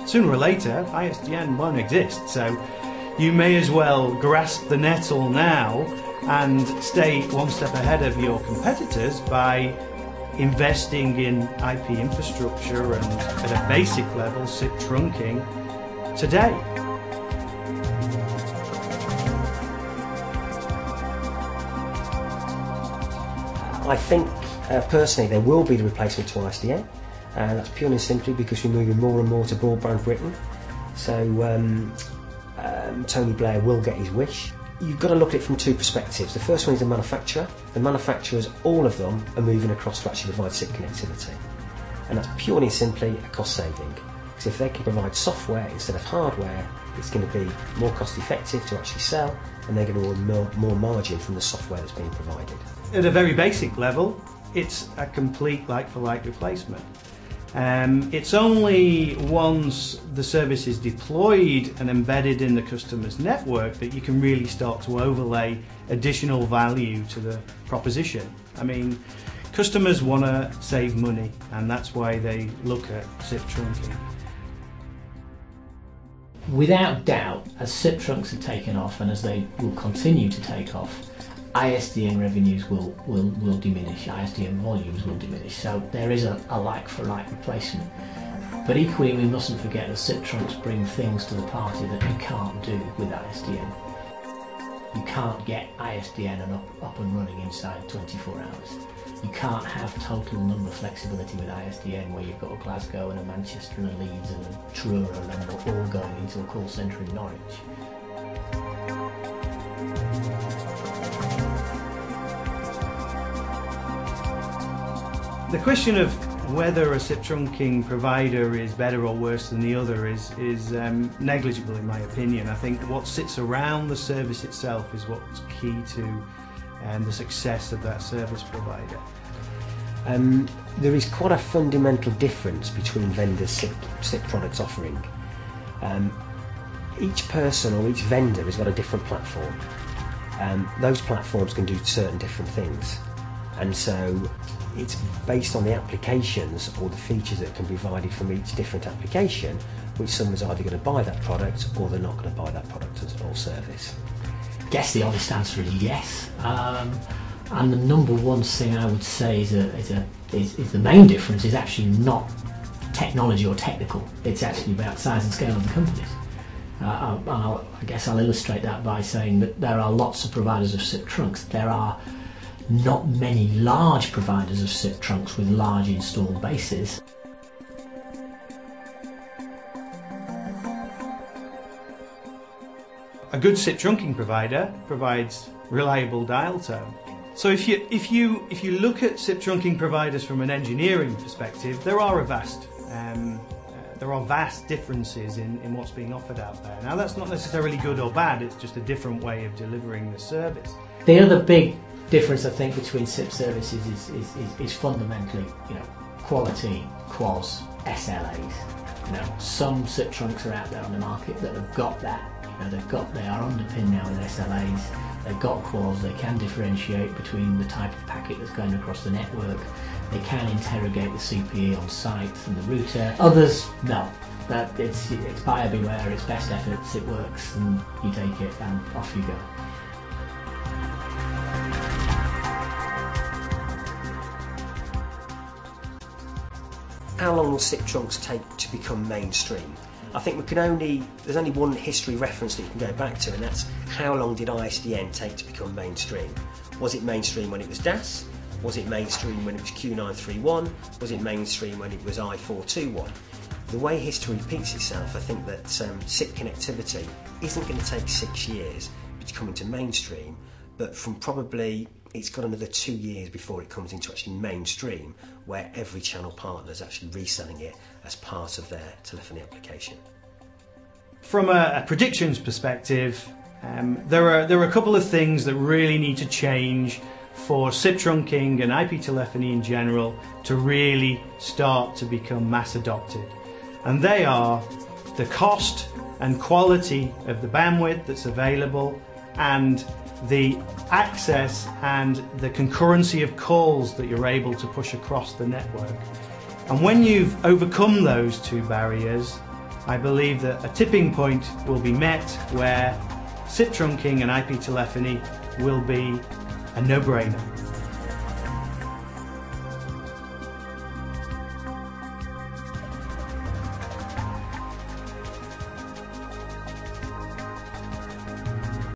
sooner or later ISDN won't exist. So you may as well grasp the nettle now and stay one step ahead of your competitors by investing in IP infrastructure and, at a basic level, SIP trunking today. I think personally there will be the replacement to ISDN, and that's purely and simply because we're moving more and more to broadband Britain. So Tony Blair will get his wish. You've got to look at it from two perspectives. The first one is the manufacturer. The manufacturers, all of them, are moving across to actually provide SIP connectivity. And that's purely and simply a cost saving. Because if they can provide software instead of hardware, it's going to be more cost effective to actually sell, and they're going to earn more margin from the software that's being provided. At a very basic level, it's a complete like-for-like replacement. It's only once the service is deployed and embedded in the customer's network that you can really start to overlay additional value to the proposition. I mean, customers want to save money, and that's why they look at SIP trunking. Without doubt, as SIP trunks are taken off, and as they will continue to take off, ISDN revenues will diminish, ISDN volumes will diminish, so there is a like-for-like replacement. But equally, we mustn't forget that SIP trunks bring things to the party that you can't do with ISDN. You can't get ISDN up and running inside 24 hours. You can't have total number flexibility with ISDN where you've got a Glasgow and a Manchester and a Leeds and a Truro number all going into a call centre in Norwich. The question of whether a SIP trunking provider is better or worse than the other is negligible in my opinion. I think what sits around the service itself is what's key to the success of that service provider. There is quite a fundamental difference between vendors' SIP products offering. Each person or each vendor has got a different platform. Those platforms can do certain different things, and so it's based on the applications or the features that can be provided from each different application, which someone's either going to buy that product or they're not going to buy that product or service. I guess the honest answer is yes. And the number one thing I would say is the main difference is actually not technology or technical. It's actually about size and scale of the companies. I guess I'll illustrate that by saying that there are lots of providers of SIP trunks. There are not many large providers of SIP trunks with large installed bases. A good SIP trunking provider provides reliable dial tone. So if you look at SIP trunking providers from an engineering perspective, there are vast differences in what's being offered out there. Now that's not necessarily good or bad, it's just a different way of delivering the service. The other big difference I think between SIP services is fundamentally, quality, QoS, SLAs. Some SIP trunks are out there on the market that have got that. They are underpinned now with SLAs. They've got QoS. They can differentiate between the type of packet that's going across the network. They can interrogate the CPE on site and the router. Others, no. It's buyer beware. It's best efforts. It works, and you take it, and off you go. How long will SIP trunks take to become mainstream? I think there's only one history reference that you can go back to, and that's how long did ISDN take to become mainstream? Was it mainstream when it was DAS? Was it mainstream when it was Q931? Was it mainstream when it was I421? The way history repeats itself, I think that SIP connectivity isn't going to take 6 years to come into mainstream, but from probably it's got another 2 years before it comes into actually mainstream, where every channel partner is actually reselling it as part of their telephony application. From a predictions perspective, there are a couple of things that really need to change for SIP trunking and IP telephony in general to really start to become mass adopted. And they are the cost and quality of the bandwidth that's available, and the access and the concurrency of calls that you're able to push across the network. And when you've overcome those two barriers, I believe that a tipping point will be met where SIP trunking and IP telephony will be a no-brainer.